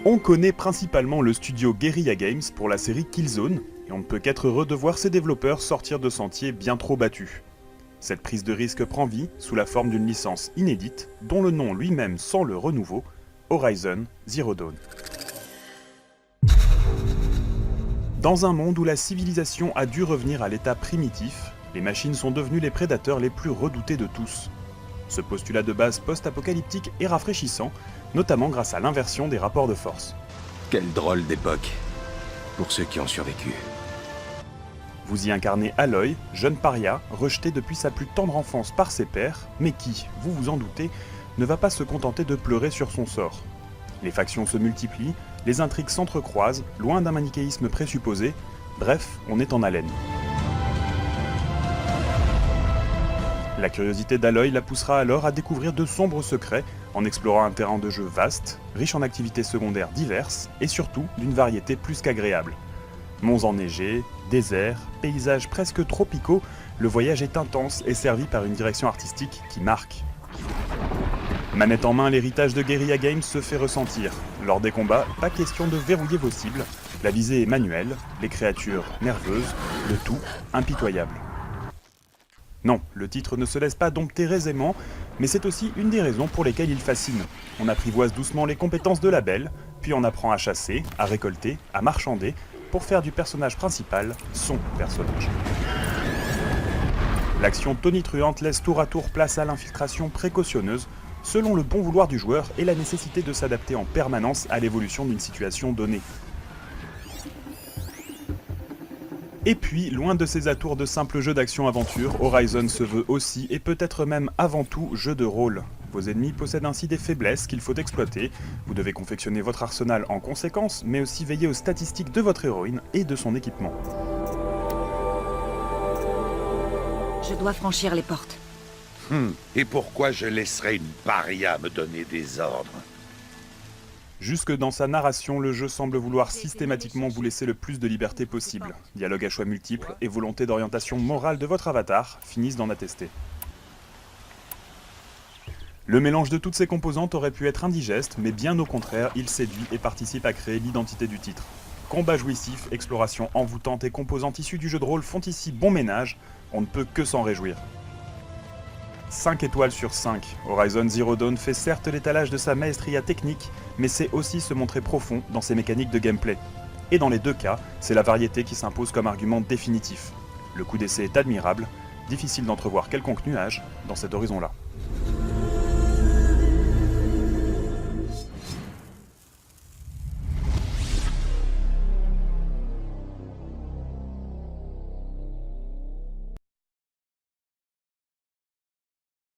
On connaît principalement le studio Guerrilla Games pour la série Killzone, et on ne peut qu'être heureux de voir ses développeurs sortir de sentiers bien trop battus. Cette prise de risque prend vie sous la forme d'une licence inédite, dont le nom lui-même sent le renouveau, Horizon Zero Dawn. Dans un monde où la civilisation a dû revenir à l'état primitif, les machines sont devenues les prédateurs les plus redoutés de tous. Ce postulat de base post-apocalyptique est rafraîchissant, notamment grâce à l'inversion des rapports de force. Quelle drôle d'époque, pour ceux qui ont survécu. Vous y incarnez Aloy, jeune paria, rejeté depuis sa plus tendre enfance par ses pairs, mais qui, vous vous en doutez, ne va pas se contenter de pleurer sur son sort. Les factions se multiplient, les intrigues s'entrecroisent, loin d'un manichéisme présupposé, bref, on est en haleine. La curiosité d'Aloy la poussera alors à découvrir de sombres secrets en explorant un terrain de jeu vaste, riche en activités secondaires diverses et surtout d'une variété plus qu'agréable. Monts enneigés, déserts, paysages presque tropicaux, le voyage est intense et servi par une direction artistique qui marque. Manette en main, l'héritage de Guerrilla Games se fait ressentir. Lors des combats, pas question de verrouiller vos cibles, la visée est manuelle, les créatures nerveuses, le tout impitoyable. Non, le titre ne se laisse pas dompter aisément, mais c'est aussi une des raisons pour lesquelles il fascine. On apprivoise doucement les compétences de la belle, puis on apprend à chasser, à récolter, à marchander, pour faire du personnage principal son personnage. L'action tonitruante laisse tour à tour place à l'infiltration précautionneuse, selon le bon vouloir du joueur et la nécessité de s'adapter en permanence à l'évolution d'une situation donnée. Et puis, loin de ses atours de simple jeu d'action-aventure, Horizon se veut aussi, et peut-être même avant tout, jeu de rôle. Vos ennemis possèdent ainsi des faiblesses qu'il faut exploiter, vous devez confectionner votre arsenal en conséquence, mais aussi veiller aux statistiques de votre héroïne et de son équipement. Je dois franchir les portes. Et pourquoi je laisserais une paria me donner des ordres? Jusque dans sa narration, le jeu semble vouloir systématiquement vous laisser le plus de liberté possible. Dialogue à choix multiples et volonté d'orientation morale de votre avatar finissent d'en attester. Le mélange de toutes ces composantes aurait pu être indigeste, mais bien au contraire, il séduit et participe à créer l'identité du titre. Combats jouissifs, exploration envoûtante et composantes issues du jeu de rôle font ici bon ménage, on ne peut que s'en réjouir. 5 étoiles sur 5, Horizon Zero Dawn fait certes l'étalage de sa maestria technique, mais c'est aussi se montrer profond dans ses mécaniques de gameplay. Et dans les deux cas, c'est la variété qui s'impose comme argument définitif. Le coup d'essai est admirable, difficile d'entrevoir quelconque nuage dans cet horizon-là.